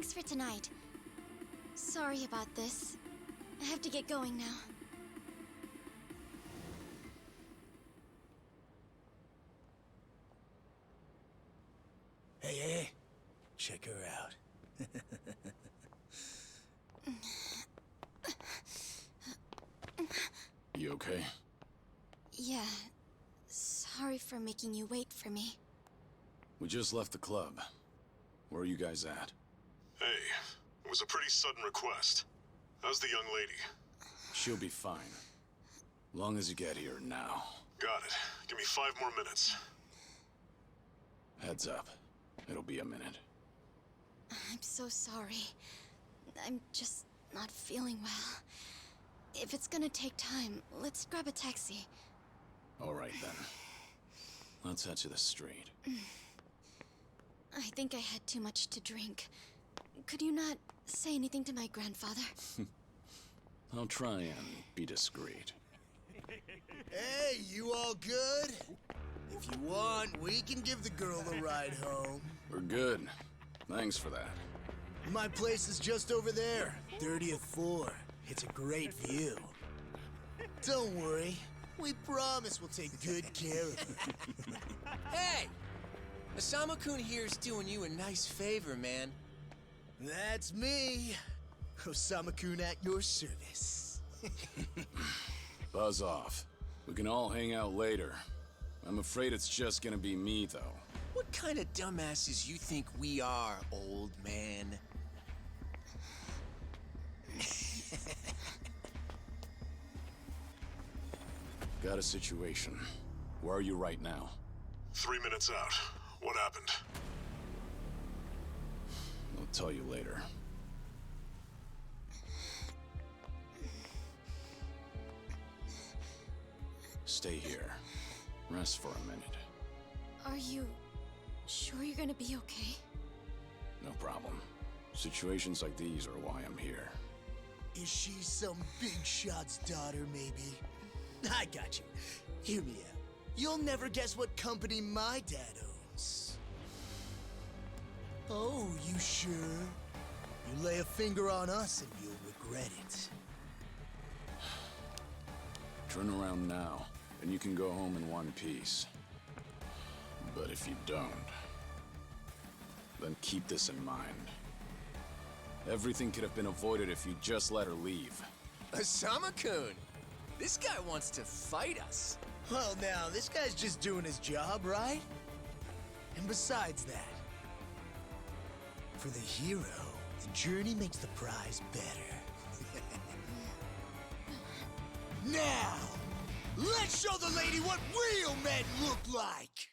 Thanks for tonight. Sorry about this. I have to get going now. Hey, check her out. You okay? Yeah. Sorry for making you wait for me. We just left the club. Where are you guys at? Hey, it was a pretty sudden request. How's the young lady? She'll be fine. Long as you get here now. Got it. Give me 5 more minutes. Heads up. It'll be a minute. I'm so sorry. I'm just not feeling well. If it's gonna take time, let's grab a taxi. All right, then. Let's head to the street. I think I had too much to drink. Could you not say anything to my grandfather? I'll try and be discreet. Hey, you all good? If you want, we can give the girl a ride home. We're good. Thanks for that. My place is just over there, 30th floor. It's a great view. Don't worry, we promise we'll take good care of her. Hey! Osama-kun here's doing you a nice favor, man. That's me. Osama-kun at your service. Buzz off. We can all hang out later. I'm afraid it's just gonna be me, though. What kind of dumbasses you think we are, old man? Got a situation. Where are you right now? 3 minutes out. What happened? I'll tell you later. Stay here. Rest for a minute. Are you sure you're gonna be okay? No problem. Situations like these are why I'm here. Is she some big shot's daughter, maybe? I got you. Hear me out. You'll never guess what company my dad owns. Oh, you sure? You lay a finger on us and you'll regret it. Turn around now, and you can go home in one piece. But if you don't, then keep this in mind. Everything could have been avoided if you just let her leave. Osama-kun! This guy wants to fight us. Well, now, this guy's just doing his job, right? And besides that, for the hero, the journey makes the prize better. Now, let's show the lady what real men look like!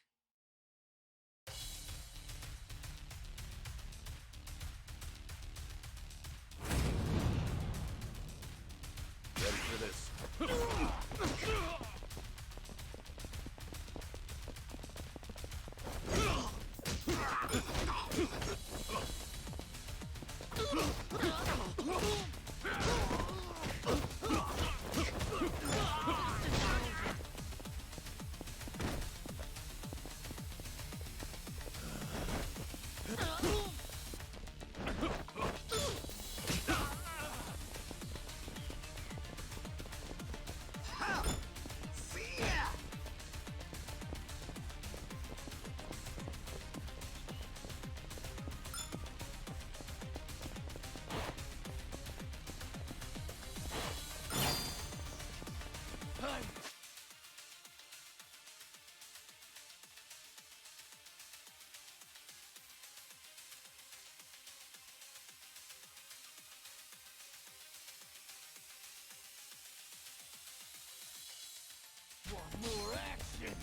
Ready for this? More action!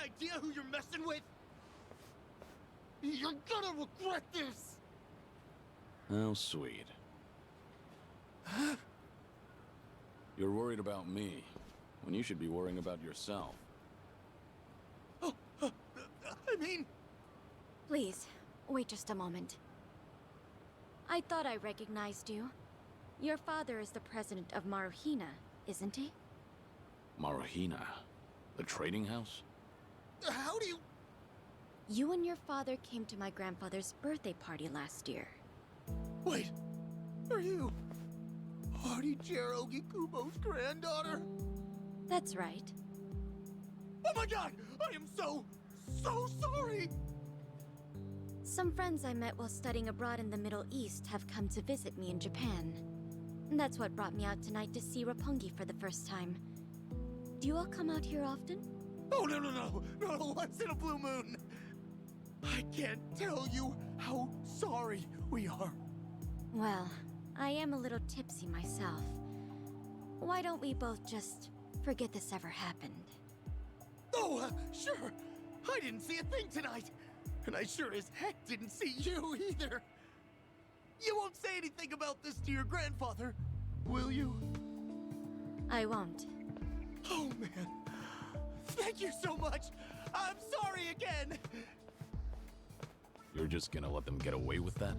idea who you're messing with? You're gonna regret this! How sweet. You're worried about me, when you should be worrying about yourself. I mean... Please, wait just a moment. I thought I recognized you. Your father is the president of Maruhina, isn't he? Maruhina? The trading house? How do you... You and your father came to my grandfather's birthday party last year. Wait, are you... Artichero Gikubo's granddaughter? That's right. Oh my god! I am so sorry! Some friends I met while studying abroad in the Middle East have come to visit me in Japan. That's what brought me out tonight to see Roppongi for the first time. Do you all come out here often? Oh, no, once in a blue moon! I can't tell you how sorry we are. Well, I am a little tipsy myself. Why don't we both just forget this ever happened? Oh, sure. I didn't see a thing tonight. And I sure as heck didn't see you either. You won't say anything about this to your grandfather, will you? I won't. Oh, man. Thank you so much. I'm sorry again. You're just gonna let them get away with that?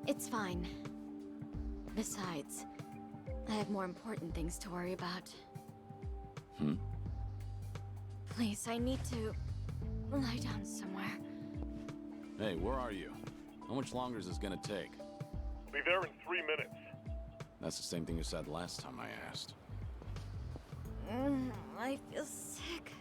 It's fine. Besides, I have more important things to worry about. Please, I need to lie down somewhere. Hey, where are you? How much longer is this gonna take? Be there in 3 minutes. That's the same thing you said last time I asked. I feel sick.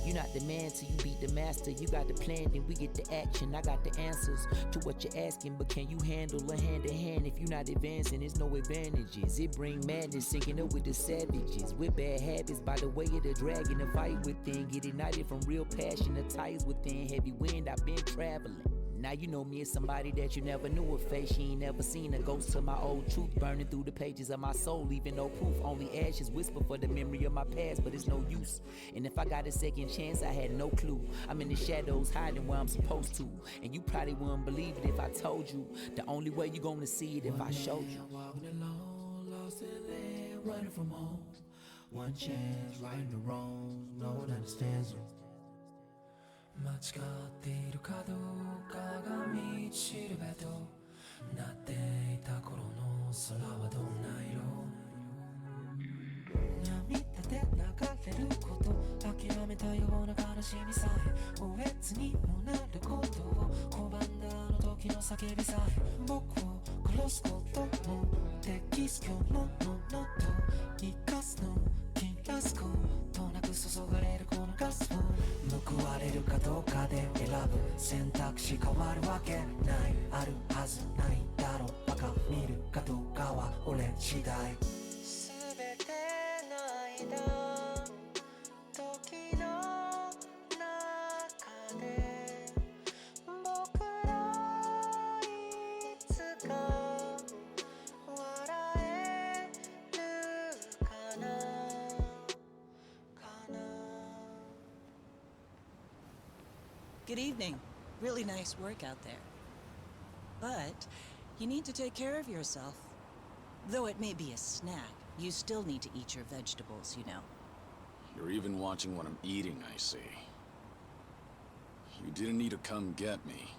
You're not the man till you beat the master. You got the plan, then we get the action. I got the answers to what you're asking, but can you handle a hand to hand? If you're not advancing, there's no advantages. It bring madness, sinking up with the savages. With bad habits, by the way of the dragon, the fight within. Get ignited from real passion, the ties within. Heavy wind, I've been traveling. Now you know me as somebody that you never knew a face. She ain't never seen a ghost to my old truth burning through the pages of my soul, leaving no proof. Only ashes whisper for the memory of my past, but it's no use. And if I got a second chance, I had no clue. I'm in the shadows hiding where I'm supposed to. And you probably wouldn't believe it if I told you. The only way you gonna see it if I showed you. Walking alone, lost in land, running from home. One chance, righting the wrongs, no one understands them. 間違っているかどうかが道しるべとなっていた頃の空はどんな色涙で流れること諦めたような悲しみさえおえつにもなることを拒んだあの時の叫びさえ僕を殺すこともできす今日のものと生かすの切らすことなく注がれるこのガスを報われるかどうかで選ぶ選択肢変わるわけないあるはずないだろうバカ見るかどうかは俺次第全ての間時の中で僕らいつか笑えるかな Good evening. Really nice work out there. But you need to take care of yourself. Though it may be a snack, you still need to eat your vegetables, you know. You're even watching what I'm eating, I see. You didn't need to come get me.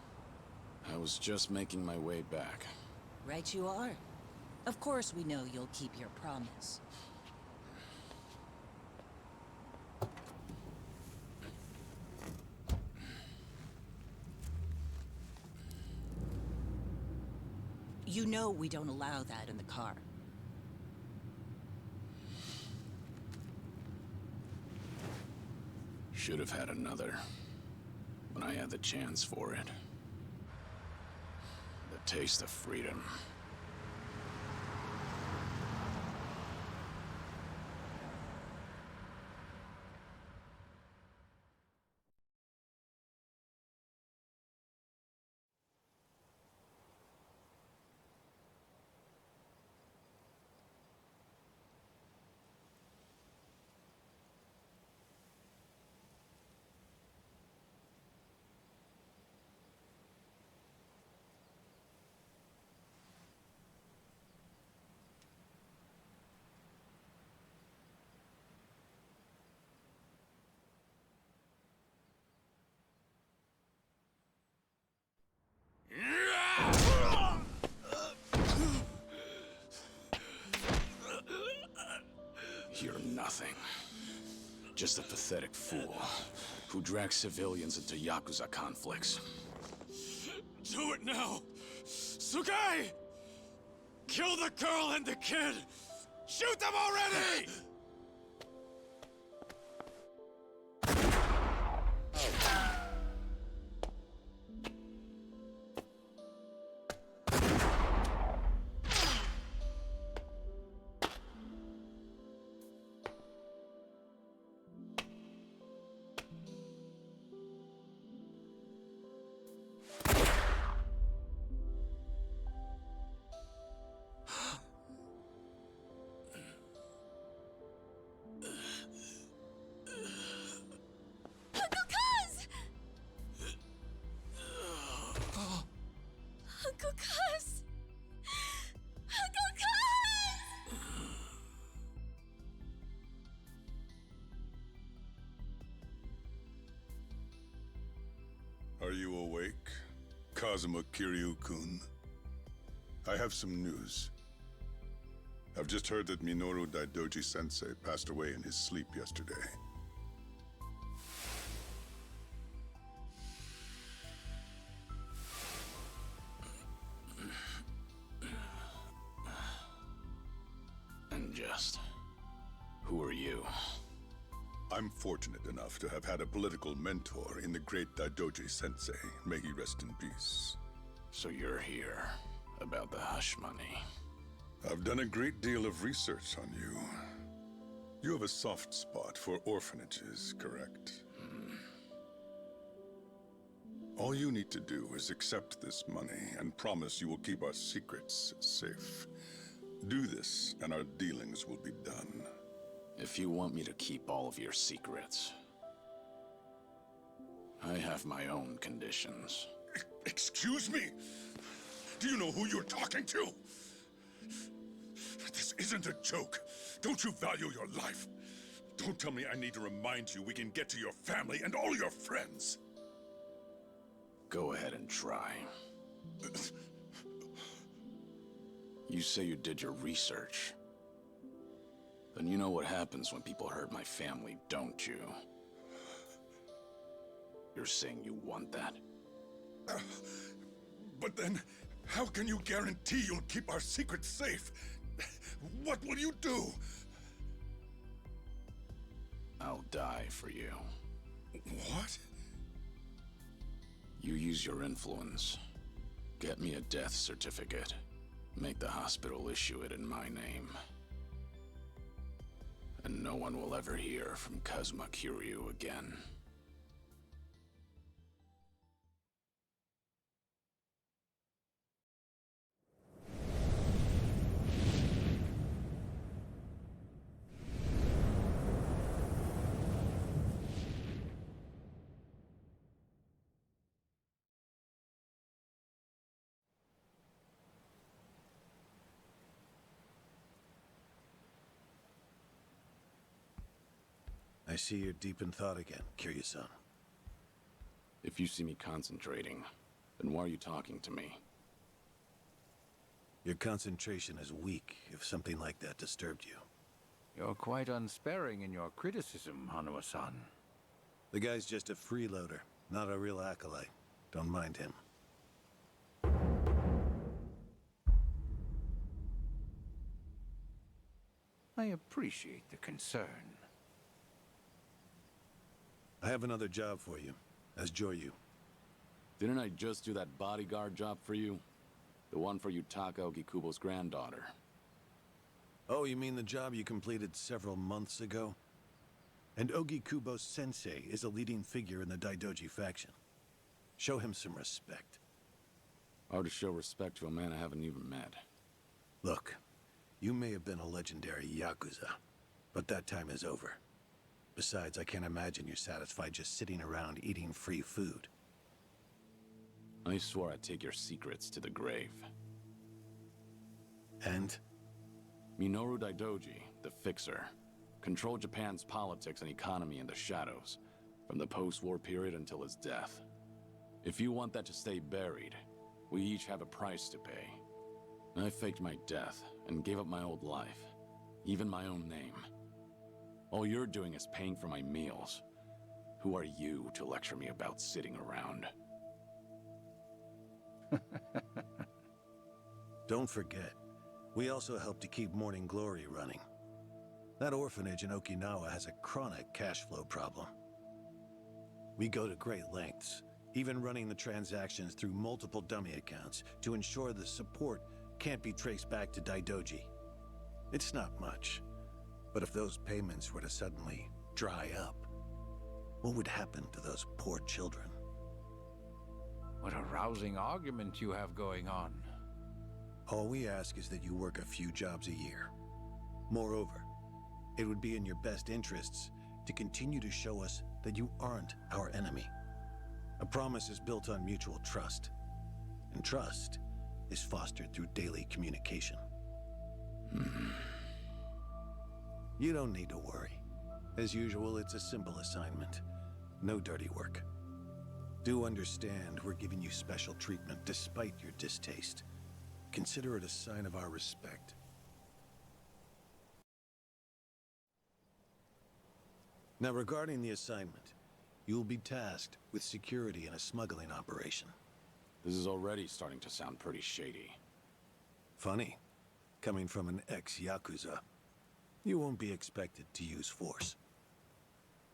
I was just making my way back. Right you are. Of course we know you'll keep your promise. You know we don't allow that in the car. Should have had another. When I had the chance for it. The taste of freedom. nothing. Just a pathetic fool who drags civilians into Yakuza conflicts. Do it now! Sugai! Kill the girl and the kid! Shoot them already! Are you awake, Kazuma Kiryu-kun? I have some news. I've just heard that Minoru Daidoji-sensei passed away in his sleep yesterday. And just... who are you? I'm fortunate enough to have had a political mentor in the great Daidoji-sensei. May he rest in peace. So you're here about the hush money. I've done a great deal of research on you. You have a soft spot for orphanages, correct? All you need to do is accept this money and promise you will keep our secrets safe. Do this, and our dealings will be done. If you want me to keep all of your secrets, I have my own conditions. Excuse me? Do you know who you're talking to? This isn't a joke. Don't you value your life? Don't tell me I need to remind you we can get to your family and all your friends. Go ahead and try. You say you did your research. Then you know what happens when people hurt my family, don't you? You're saying you want that? But then, how can you guarantee you'll keep our secrets safe? What will you do? I'll die for you. What? You use your influence. Get me a death certificate. Make the hospital issue it in my name. And no one will ever hear from Kazuma Kiryu again. I see you're deep in thought again, Kiryu-San. If you see me concentrating, then why are you talking to me? Your concentration is weak if something like that disturbed you. You're quite unsparing in your criticism, Hanuma-san. The guy's just a freeloader, not a real acolyte. Don't mind him. I appreciate the concern. I have another job for you, as Joryu. Didn't I just do that bodyguard job for you? The one for Yutaka Ogikubo's granddaughter. Oh, you mean the job you completed several months ago? And Ogikubo's sensei is a leading figure in the Daidoji faction. Show him some respect. Hard to show respect to a man I haven't even met. Look, you may have been a legendary Yakuza, but that time is over. Besides, I can't imagine you're satisfied just sitting around eating free food. I swore I'd take your secrets to the grave. And? Minoru Daidoji, the Fixer, controlled Japan's politics and economy in the shadows, from the post-war period until his death. If you want that to stay buried, we each have a price to pay. I faked my death and gave up my old life, even my own name. All you're doing is paying for my meals. Who are you to lecture me about sitting around? Don't forget, we also help to keep Morning Glory running. That orphanage in Okinawa has a chronic cash flow problem. We go to great lengths, even running the transactions through multiple dummy accounts to ensure the support can't be traced back to Daidoji. It's not much, but if those payments were to suddenly dry up, what would happen to those poor children? What a rousing argument you have going on. All we ask is that you work a few jobs a year. Moreover, it would be in your best interests to continue to show us that you aren't our enemy. A promise is built on mutual trust, and trust is fostered through daily communication. You don't need to worry. As usual, it's a simple assignment. No dirty work. Do understand we're giving you special treatment despite your distaste. Consider it a sign of our respect. Now, regarding the assignment, you will be tasked with security in a smuggling operation. This is already starting to sound pretty shady. Funny, coming from an ex-Yakuza. You won't be expected to use force.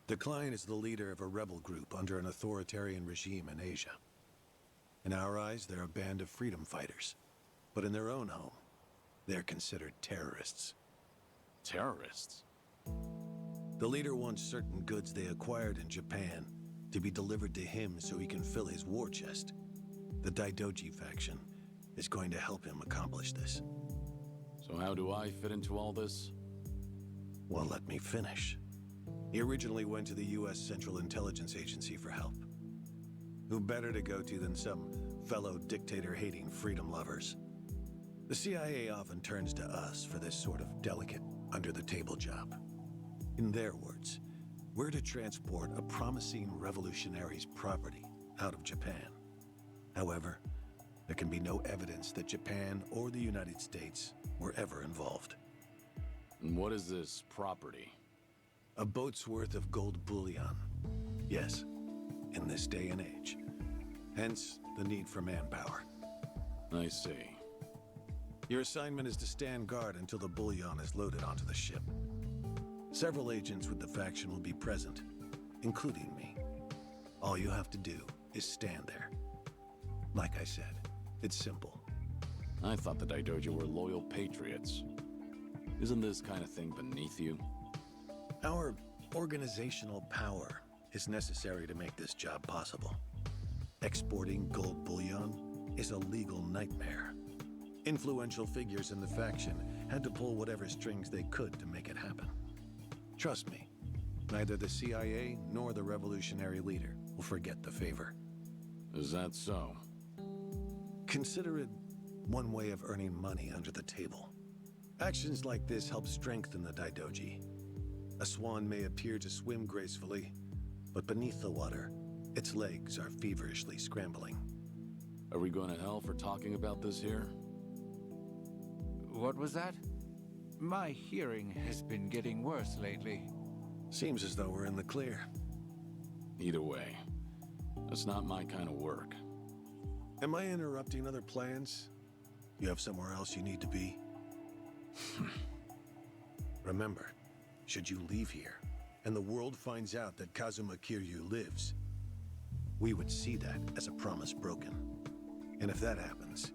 The client is the leader of a rebel group under an authoritarian regime in Asia. In our eyes, they're a band of freedom fighters. But in their own home, they're considered terrorists. Terrorists? The leader wants certain goods they acquired in Japan to be delivered to him so he can fill his war chest. The Daidoji faction is going to help him accomplish this. So how do I fit into all this? Well, let me finish. He originally went to the U.S. Central Intelligence Agency for help. Who better to go to than some fellow dictator-hating freedom lovers? The CIA often turns to us for this sort of delicate, under-the-table job. In their words, we're to transport a promising revolutionary's property out of Japan. However, there can be no evidence that Japan or the United States were ever involved. And what is this property? A boat's worth of gold bullion. Yes, in this day and age. Hence, the need for manpower. I see. Your assignment is to stand guard until the bullion is loaded onto the ship. Several agents with the faction will be present, including me. All you have to do is stand there. Like I said, it's simple. I thought the Daidoji were loyal patriots. Isn't this kind of thing beneath you? Our organizational power is necessary to make this job possible. Exporting gold bullion is a legal nightmare. Influential figures in the faction had to pull whatever strings they could to make it happen. Trust me, neither the CIA nor the revolutionary leader will forget the favor. Is that so? Consider it one way of earning money under the table. Actions like this help strengthen the Daidoji. A swan may appear to swim gracefully, but beneath the water, its legs are feverishly scrambling. Are we going to hell for talking about this here? What was that? My hearing has been getting worse lately. Seems as though we're in the clear. Either way, that's not my kind of work. Am I interrupting other plans? You have somewhere else you need to be? Remember, should you leave here, and the world finds out that Kazuma Kiryu lives, we would see that as a promise broken. And if that happens,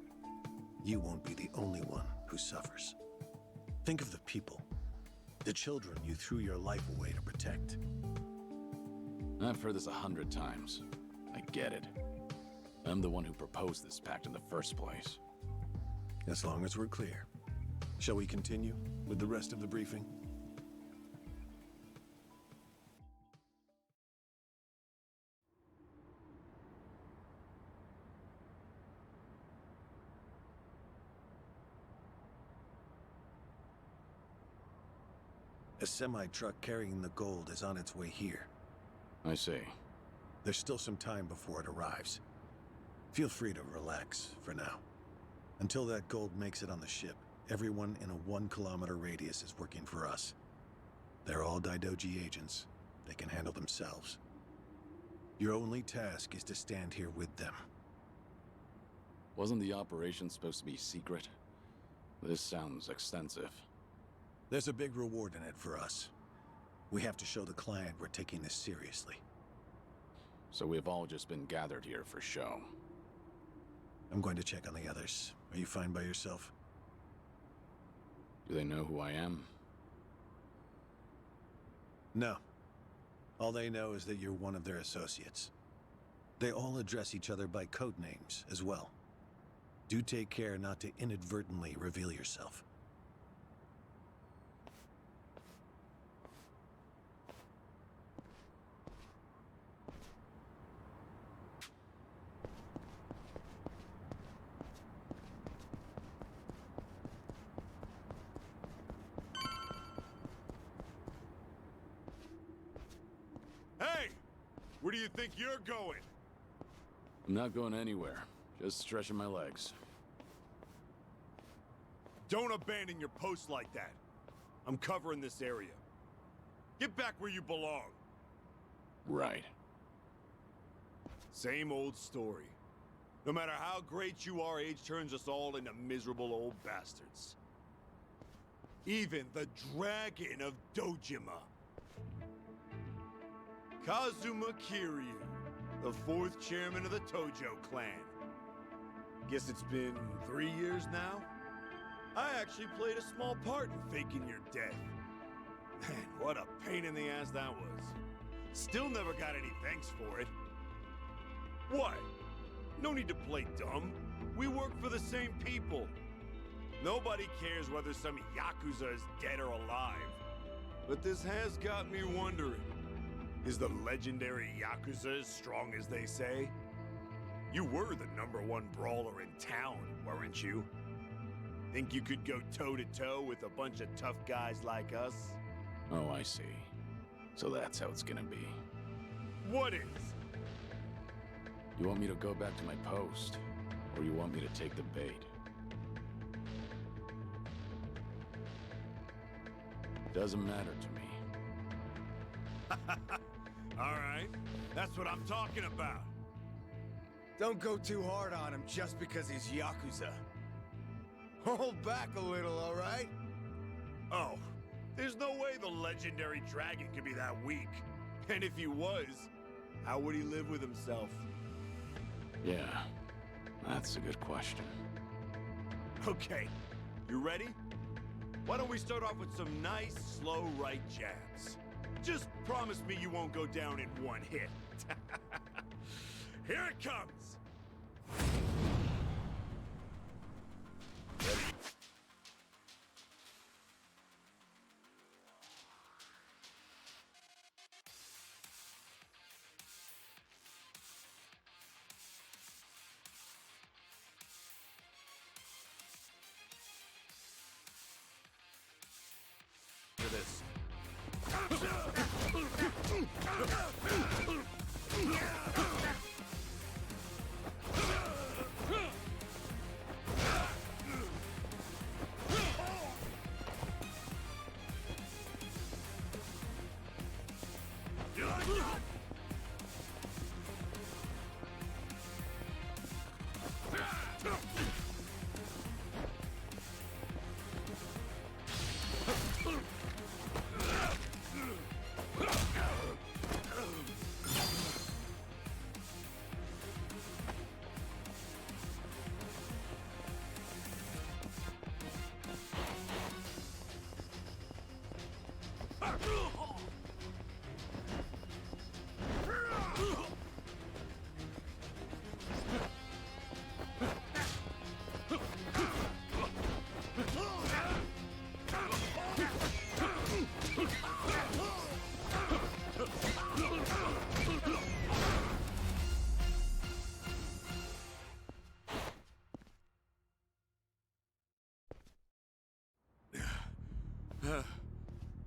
you won't be the only one who suffers. Think of the people, the children you threw your life away to protect. I've heard this 100 times. I get it. I'm the one who proposed this pact in the first place. As long as we're clear. Shall we continue with the rest of the briefing? A semi-truck carrying the gold is on its way here. I see. There's still some time before it arrives. Feel free to relax for now. Until that gold makes it on the ship, everyone in a 1-kilometer radius is working for us. They're all Daidoji agents. They can handle themselves. Your only task is to stand here with them. Wasn't the operation supposed to be secret? This sounds extensive. There's a big reward in it for us. We have to show the client we're taking this seriously. So we've all just been gathered here for show. I'm going to check on the others. Are you fine by yourself? Do they know who I am? No. All they know is that you're one of their associates. They all address each other by code names as well. Do take care not to inadvertently reveal yourself. Hey! Where do you think you're going? I'm not going anywhere. Just stretching my legs. Don't abandon your post like that. I'm covering this area. Get back where you belong. Right. Same old story. No matter how great you are, age turns us all into miserable old bastards. Even the Dragon of Dojima. Kazuma Kiryu, the 4th chairman of the Tojo clan. Guess it's been 3 years now? I actually played a small part in faking your death. Man, what a pain in the ass that was. Still never got any thanks for it. What? No need to play dumb. We work for the same people. Nobody cares whether some Yakuza is dead or alive. But this has got me wondering. Is the legendary Yakuza as strong as they say? You were the #1 brawler in town, weren't you? Think you could go toe-to-toe with a bunch of tough guys like us? Oh, I see. So that's how it's gonna be. What is? You want me to go back to my post? Or you want me to take the bait? Doesn't matter to me. Alright, that's what I'm talking about. Don't go too hard on him just because he's Yakuza. Hold back a little, all right? Oh, there's no way the legendary dragon could be that weak. And if he was, how would he live with himself? Yeah, that's a good question. Okay, you ready? Why don't we start off with some nice, slow right jabs? Just promise me you won't go down in one hit. Here it comes! For this.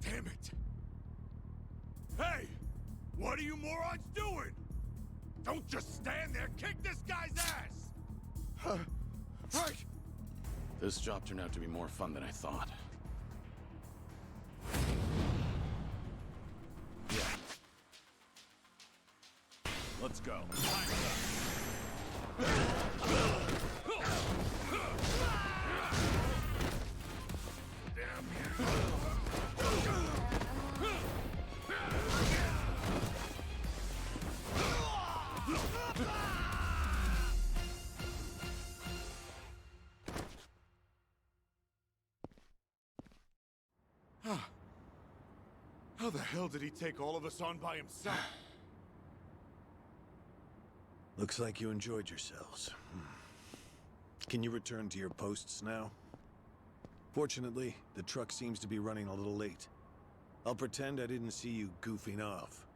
Damn it! Hey! What are you morons doing? Don't just stand there! Kick this guy's ass! Right! This job turned out to be more fun than I thought. Let's go. How the hell did he take all of us on by himself? Looks like you enjoyed yourselves. Can you return to your posts now? Fortunately, the truck seems to be running a little late. I'll pretend I didn't see you goofing off.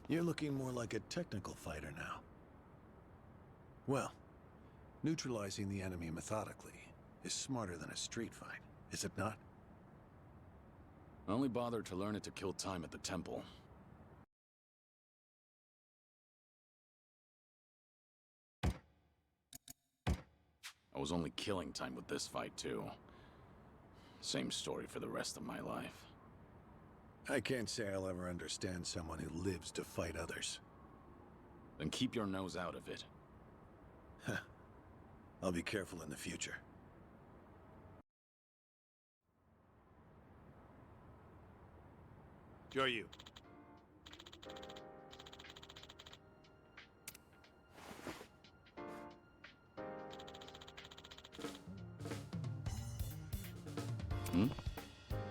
You're looking more like a technical fighter now. Well, neutralizing the enemy methodically is smarter than a street fight, is it not? I only bothered to learn it to kill time at the temple. I was only killing time with this fight, too. Same story for the rest of my life. I can't say I'll ever understand someone who lives to fight others. Then keep your nose out of it. I'll be careful in the future. Kiryu.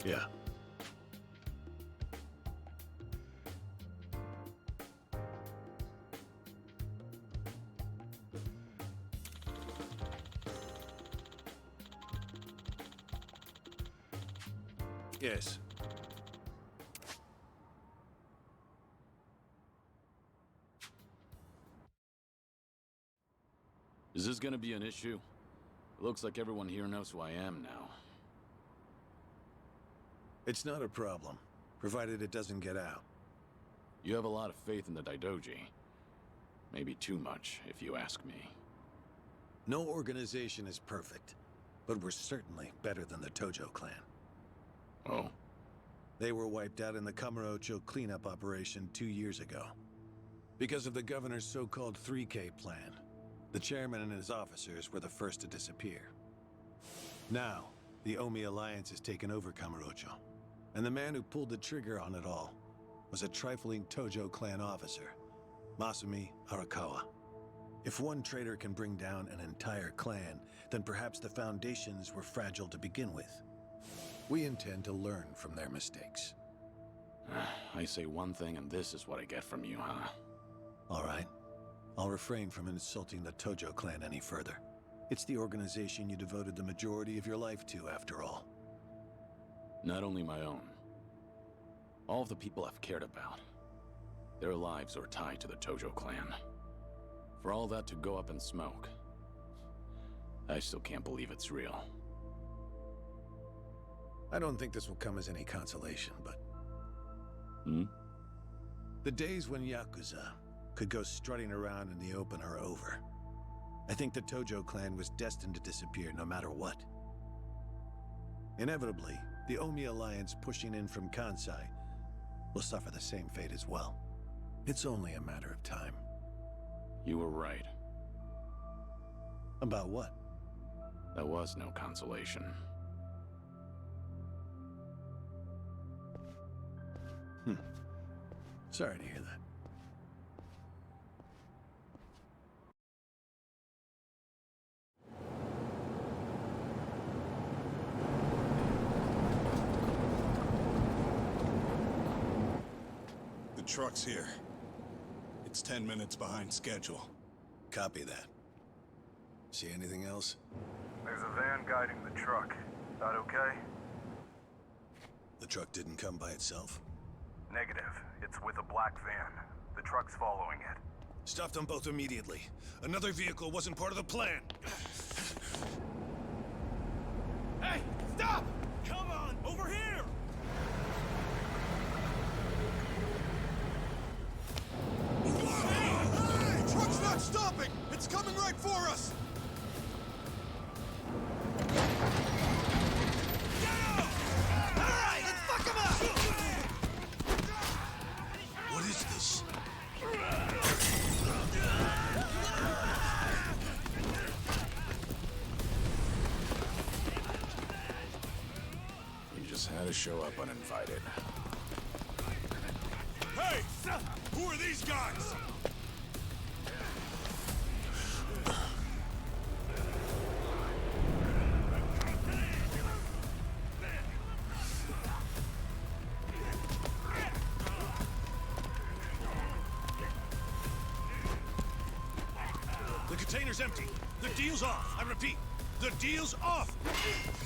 Yeah. Yes. Is this gonna be an issue? It looks like everyone here knows who I am now. It's not a problem, provided it doesn't get out. You have a lot of faith in the Daidoji. Maybe too much, if you ask me. No organization is perfect, but we're certainly better than the Tojo clan. Oh? They were wiped out in the Kamurocho cleanup operation 2 years ago. Because of the governor's so-called 3K plan, the chairman and his officers were the first to disappear. Now, the Omi Alliance has taken over Kamurocho, and the man who pulled the trigger on it all was a trifling Tojo clan officer, Masumi Arakawa. If one traitor can bring down an entire clan, then perhaps the foundations were fragile to begin with. We intend to learn from their mistakes. I say one thing and this is what I get from you, huh? All right. I'll refrain from insulting the Tojo clan any further. It's the organization you devoted the majority of your life to, after all. Not only my own. All of the people I've cared about. Their lives are tied to the Tojo clan. For all that to go up in smoke, I still can't believe it's real. I don't think this will come as any consolation, but... The days when Yakuza could go strutting around in the open are over. I think the Tojo clan was destined to disappear no matter what. Inevitably, the Omi Alliance pushing in from Kansai will suffer the same fate as well. It's only a matter of time. You were right. About what? There was no consolation. Sorry to hear that. The truck's here. It's 10 minutes behind schedule. Copy that. See anything else? There's a van guiding the truck. That okay? The truck didn't come by itself? Negative. It's with a black van. The truck's following it. Stop them both immediately. Another vehicle wasn't part of the plan. Hey, stop! Come on, over here! Hey! Truck's not stopping! It's coming right for us! to show up uninvited. Hey! Who are these guys? The container's empty. The deal's off. I repeat, the deal's off.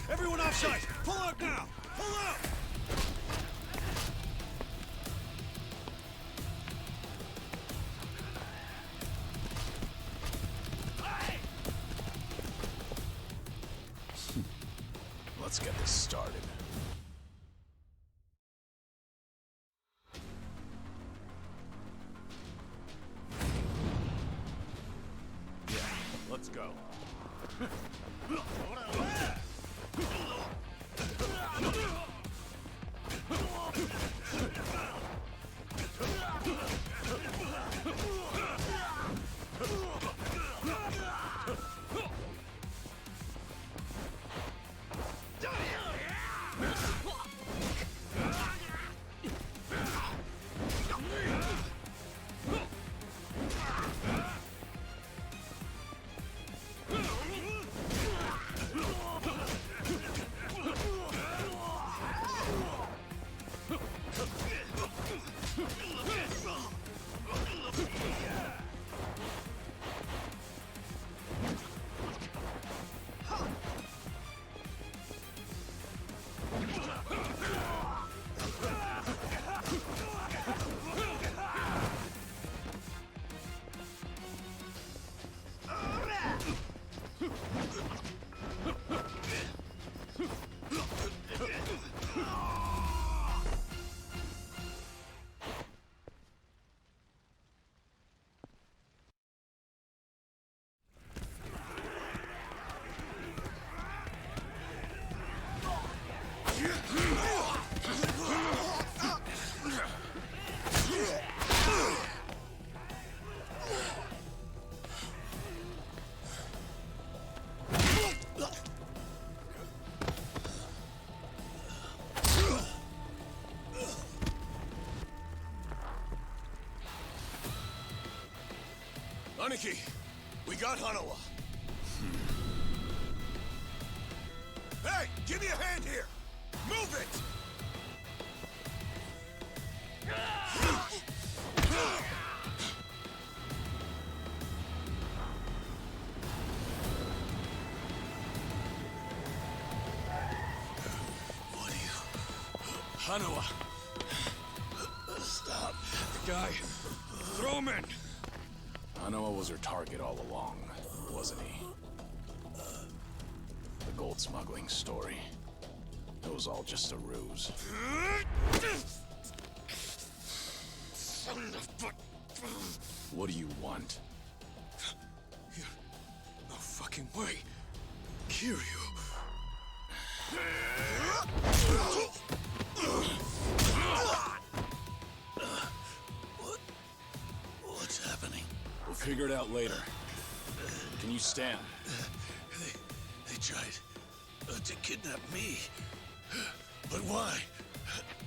Everyone offside. Pull out now. Pull out. Let's get this started. Yeah, let's go. Aniki, we got Hanawa. Hey, give me a hand here! Move it! What are you... Hanawa! Stop. The guy. Throw him in! Hanawa was her target all along, wasn't he? The gold smuggling story. It was all just a ruse. Son of a... What do you want? No fucking way. Kiryu. What's happening? We'll figure it out later. Can you stand? They tried to kidnap me. But why?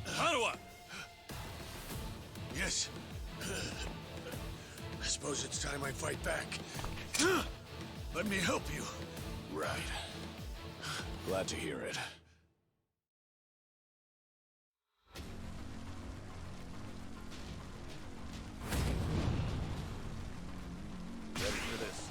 Hanawa! Yes. I suppose it's time I fight back. Let me help you. Right. Glad to hear it. Ready for this.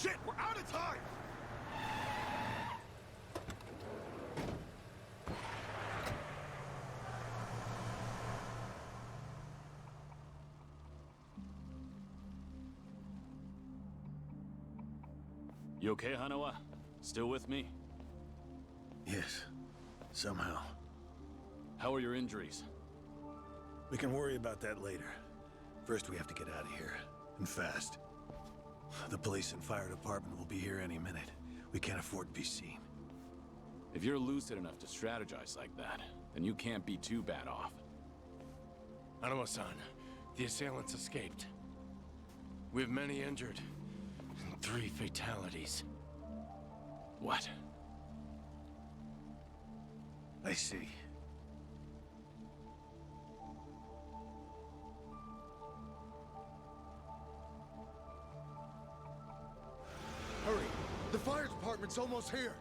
Shit, we're out of time! You okay, Hanawa? Still with me? Yes. Somehow. How are your injuries? We can worry about that later. First, we have to get out of here. And fast. The police and fire department will be here any minute. We can't afford to be seen. If you're lucid enough to strategize like that, then you can't be too bad off. Hanawa-san, the assailants escaped. We have many injured, and 3 fatalities. What? I see. Hurry! The fire department's almost here!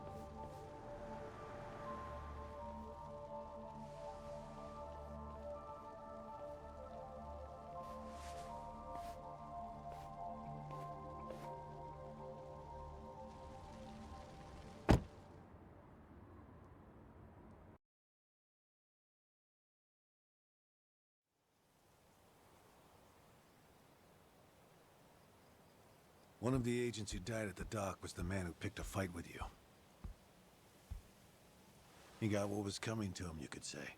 One of the agents who died at the dock was the man who picked a fight with you. He got what was coming to him, you could say.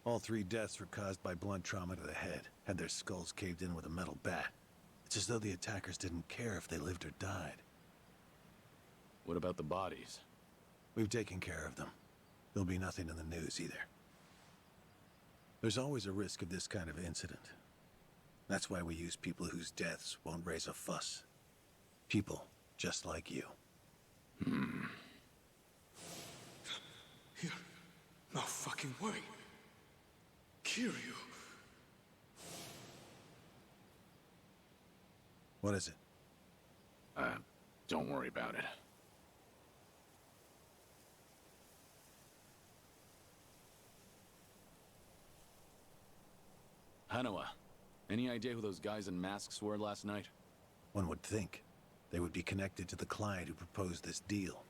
All 3 deaths were caused by blunt trauma to the head, had their skulls caved in with a metal bat. It's as though the attackers didn't care if they lived or died. What about the bodies? We've taken care of them. There'll be nothing in the news either. There's always a risk of this kind of incident. That's why we use people whose deaths won't raise a fuss. People just like you. No fucking way. Kiryu. What is it? Don't worry about it. Hanawa, any idea who those guys in masks were last night? One would think they would be connected to the client who proposed this deal.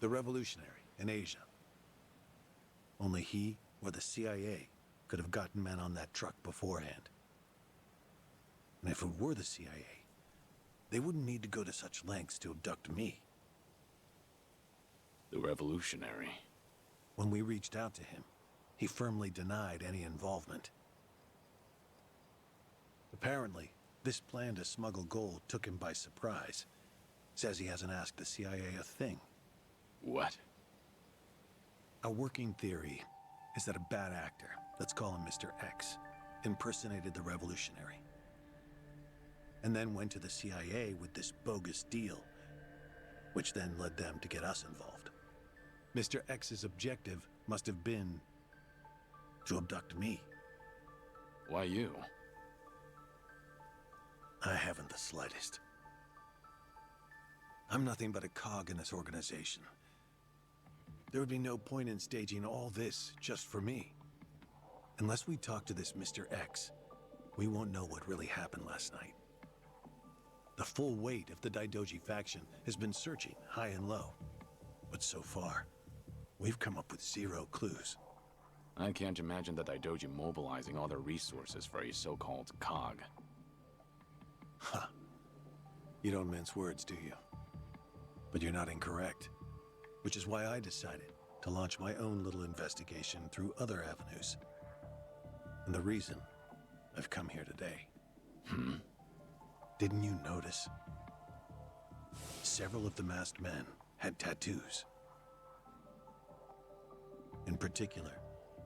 The revolutionary in Asia. Only he or the CIA could have gotten men on that truck beforehand. And if it were the CIA, they wouldn't need to go to such lengths to abduct me. The revolutionary. When we reached out to him, he firmly denied any involvement. Apparently, this plan to smuggle gold took him by surprise. Says he hasn't asked the CIA a thing. What? Our working theory is that a bad actor, let's call him Mr. X, impersonated the revolutionary. And then went to the CIA with this bogus deal, which then led them to get us involved. Mr. X's objective must have been to abduct me. Why you? I haven't the slightest. I'm nothing but a cog in this organization. There would be no point in staging all this just for me. Unless we talk to this Mr. X, we won't know what really happened last night. The full weight of the Daidoji faction has been searching high and low. But so far, we've come up with 0 clues. I can't imagine the Daidoji mobilizing all their resources for a so-called cog. Huh. You don't mince words, do you? But you're not incorrect. Which is why I decided to launch my own little investigation through other avenues. And the reason I've come here today. Didn't you notice? Several of the masked men had tattoos. In particular,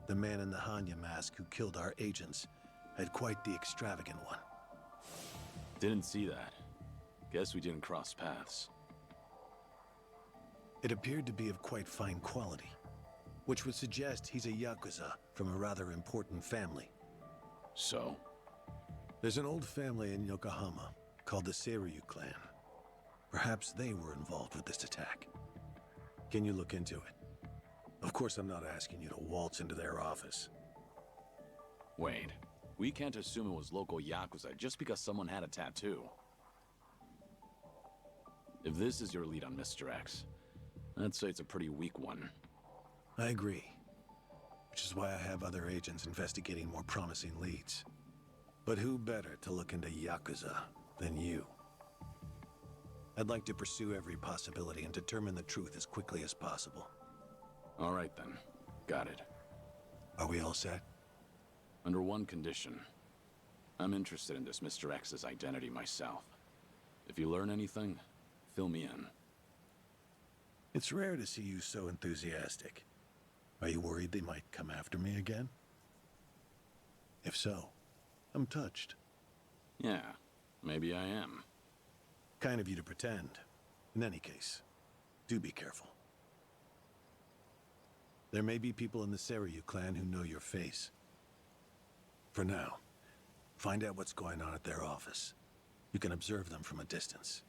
the man in the Hanya mask who killed our agents had quite the extravagant one. Didn't see that. Guess we didn't cross paths. It appeared to be of quite fine quality, which would suggest he's a Yakuza from a rather important family. So? There's an old family in Yokohama called the Seiryu clan. Perhaps they were involved with this attack. Can you look into it? Of course, I'm not asking you to waltz into their office. Wait, we can't assume it was local Yakuza just because someone had a tattoo. If this is your lead on Mr. X, I'd say it's a pretty weak one. I agree. Which is why I have other agents investigating more promising leads. But who better to look into Yakuza than you? I'd like to pursue every possibility and determine the truth as quickly as possible. All right then. Got it. Are we all set? Under one condition. I'm interested in this Mr. X's identity myself. If you learn anything, fill me in. It's rare to see you so enthusiastic. Are you worried they might come after me again? If so, I'm touched. Yeah, maybe I am. Kind of you to pretend. In any case, do be careful. There may be people in the Kiryu clan who know your face. For now, find out what's going on at their office. You can observe them from a distance.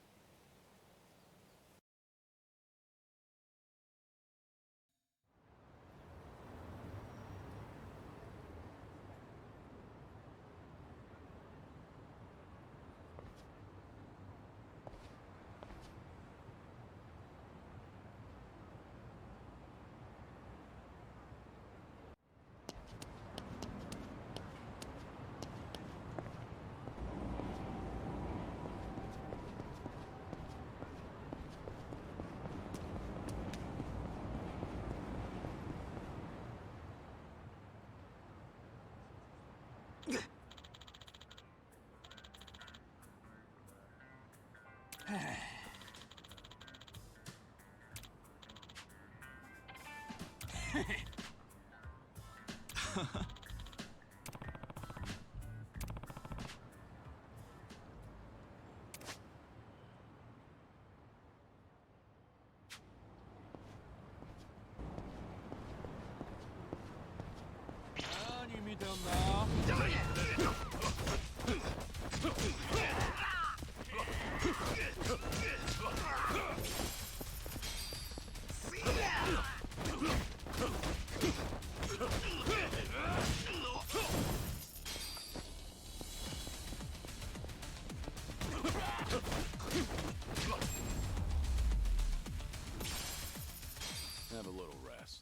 Have a little rest.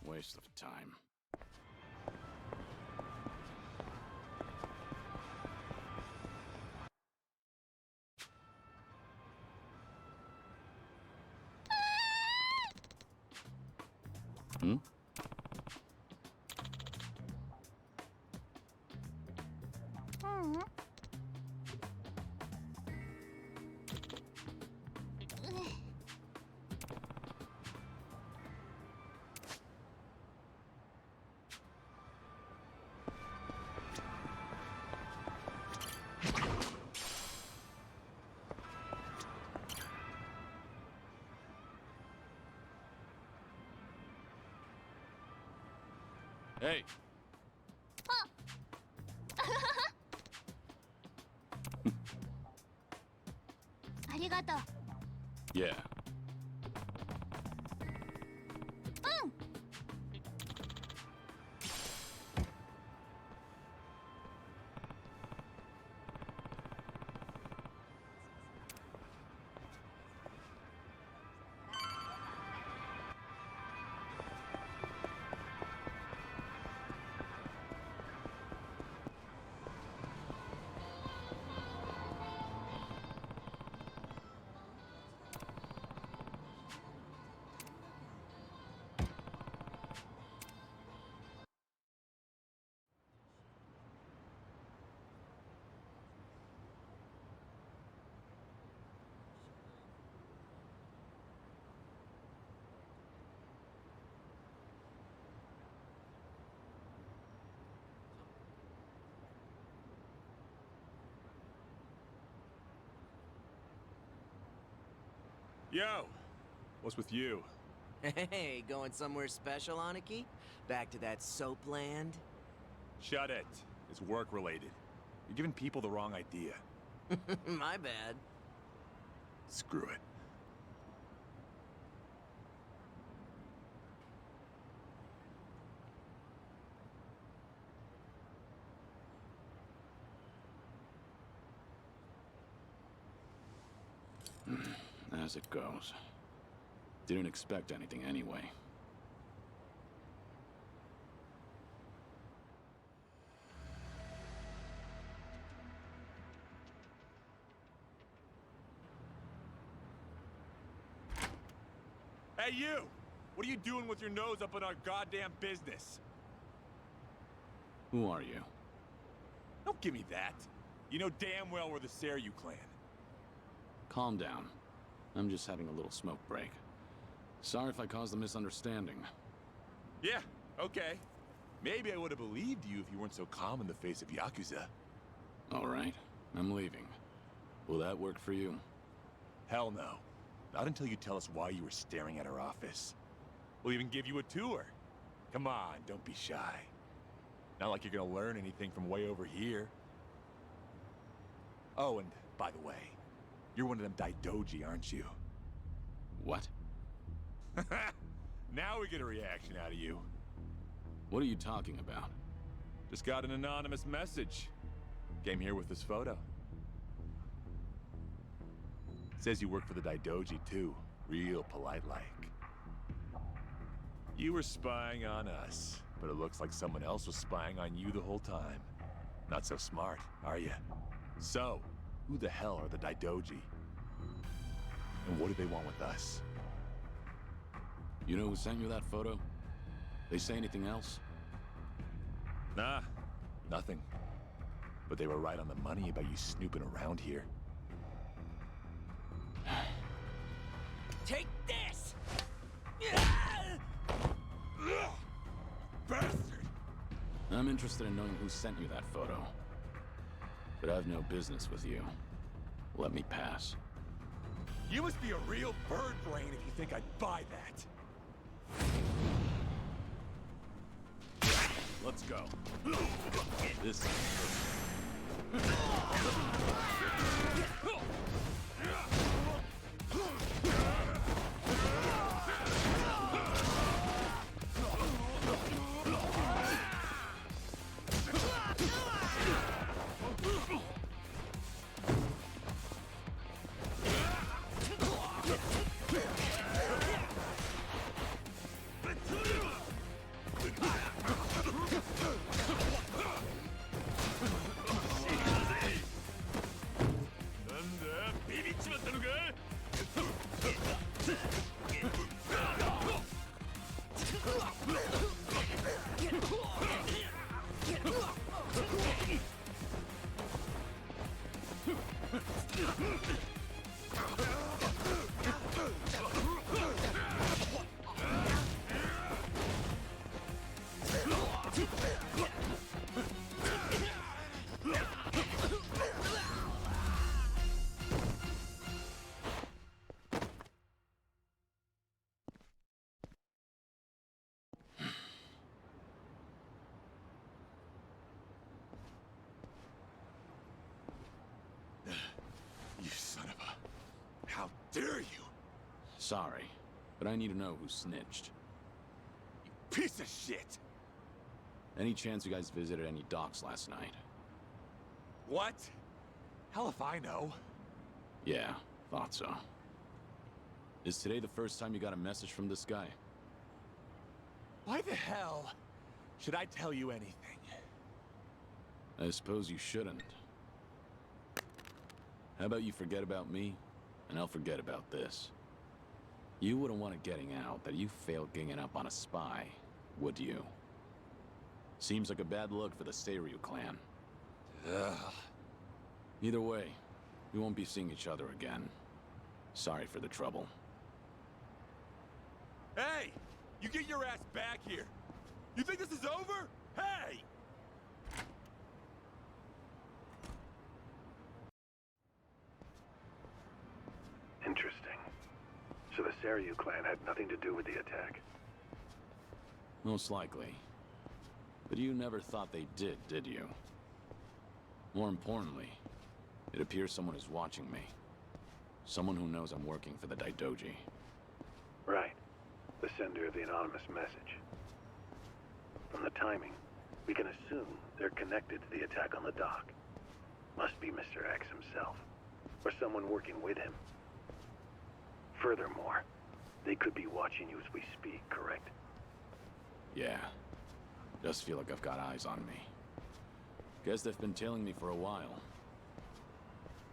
Waste of time. Hmm? Hey. Yeah. Yo, what's with you? Hey, going somewhere special, Aniki? Back to that soap land? Shut it. It's work-related. You're giving people the wrong idea. My bad. Screw it. As it goes. Didn't expect anything anyway. Hey, you! What are you doing with your nose up in our goddamn business? Who are you? Don't give me that. You know damn well we're the Kiryu clan. Calm down. I'm just having a little smoke break. Sorry if I caused a misunderstanding. Yeah, okay. Maybe I would have believed you if you weren't so calm in the face of Yakuza. All right, I'm leaving. Will that work for you? Hell no. Not until you tell us why you were staring at our office. We'll even give you a tour. Come on, don't be shy. Not like you're gonna learn anything from way over here. Oh, and by the way, you're one of them Daidoji, aren't you? What? Now we get a reaction out of you. What are you talking about? Just got an anonymous message. Came here with this photo. Says you work for the Daidoji too. Real polite-like. You were spying on us, but it looks like someone else was spying on you the whole time. Not so smart, are you? So, who the hell are the Daidoji? And what do they want with us? You know who sent you that photo? They say anything else? Nah, nothing. But they were right on the money about you snooping around here. Take this! Bastard! I'm interested in knowing who sent you that photo. But I've no business with you. Let me pass. You must be a real bird brain if you think I'd buy that. Let's go. This is Sorry, but I need to know who snitched. Piece of shit! Any chance you guys visited any docks last night? What? Hell if I know. Yeah, thought so. Is today the first time you got a message from this guy? Why the hell should I tell you anything? I suppose you shouldn't. How about you forget about me, and I'll forget about this. You wouldn't want it getting out that you failed ganging up on a spy, would you? Seems like a bad look for the Seiryu clan. Ugh. Either way, we won't be seeing each other again. Sorry for the trouble. Hey! You get your ass back here! You think this is over? Hey! Interesting. So the Seiryu clan had nothing to do with the attack? Most likely. But you never thought they did you? More importantly, it appears someone is watching me. Someone who knows I'm working for the Daidoji. Right. The sender of the anonymous message. From the timing, we can assume they're connected to the attack on the dock. Must be Mr. X himself, or someone working with him. Furthermore, they could be watching you as we speak, correct? Yeah. Just feel like I've got eyes on me. Guess they've been tailing me for a while.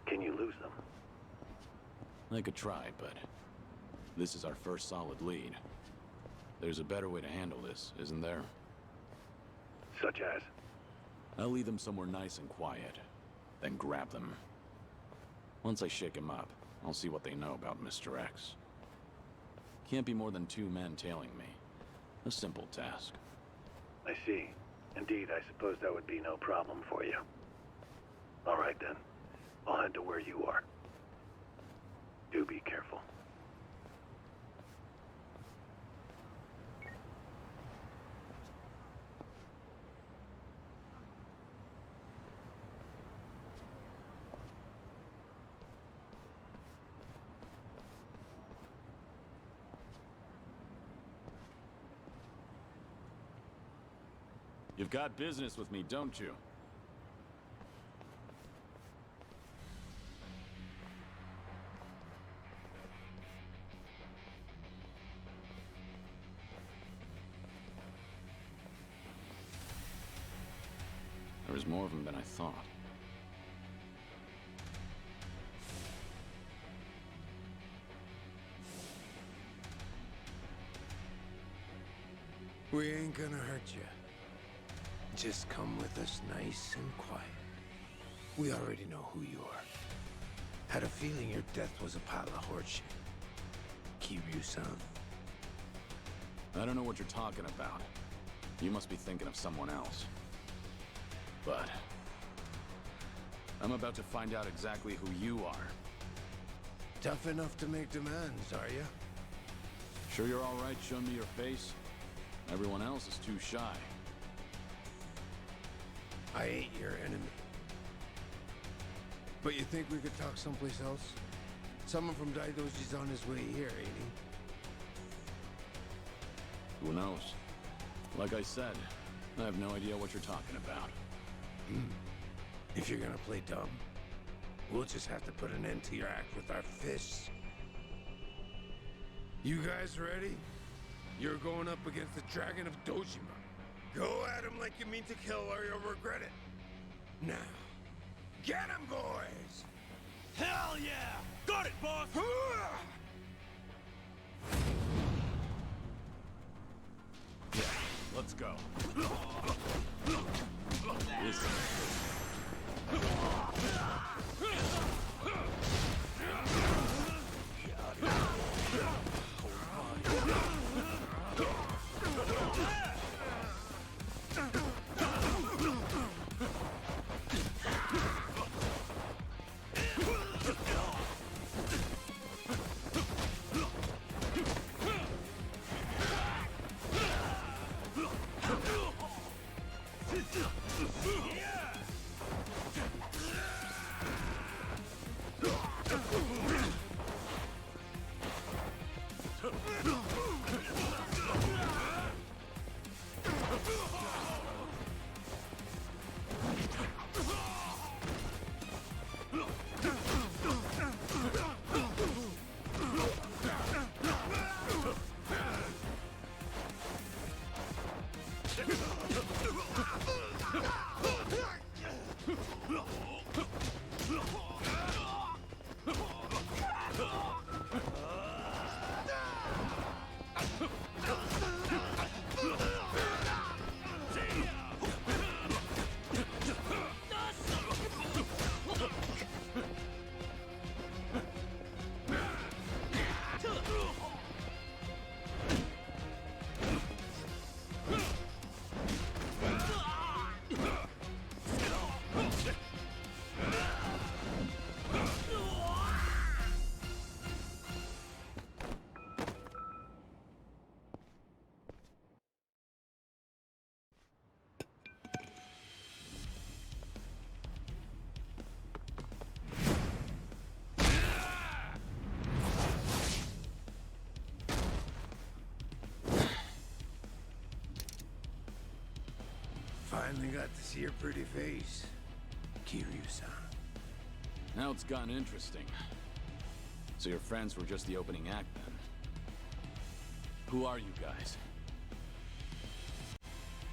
Can you lose them? I could try, but this is our first solid lead. There's a better way to handle this, isn't there? Such as? I'll lead them somewhere nice and quiet, then grab them. Once I shake them up, I'll see what they know about Mr. X. Can't be more than 2 men tailing me. A simple task. I see. Indeed, I suppose that would be no problem for you. All right then. I'll head to where you are. Do be careful. You've got business with me, don't you? There was more of them than I thought. We ain't gonna hurt you. Just come with us nice and quiet. We already know who you are. Had a feeling your death was a pile of horseshit. Kiryu-San. I don't know what you're talking about. You must be thinking of someone else. But I'm about to find out exactly who you are. Tough enough to make demands, are you? Sure you're all right showing me your face? Everyone else is too shy. I ain't your enemy. But you think we could talk someplace else? Someone from Daidoji's on his way here, ain't he? Who knows? Like I said, I have no idea what you're talking about. If you're gonna play dumb, we'll just have to put an end to your act with our fists. You guys ready? You're going up against the Dragon of Dojima. Go at him like you mean to kill or you'll regret it. Now, get him, boys! Hell yeah! Got it, boss! Yeah, let's go. Finally got to see your pretty face, Kiryu-San. Now it's gotten interesting. So your friends were just the opening act, then? Who are you guys?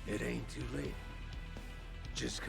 It ain't too late. Just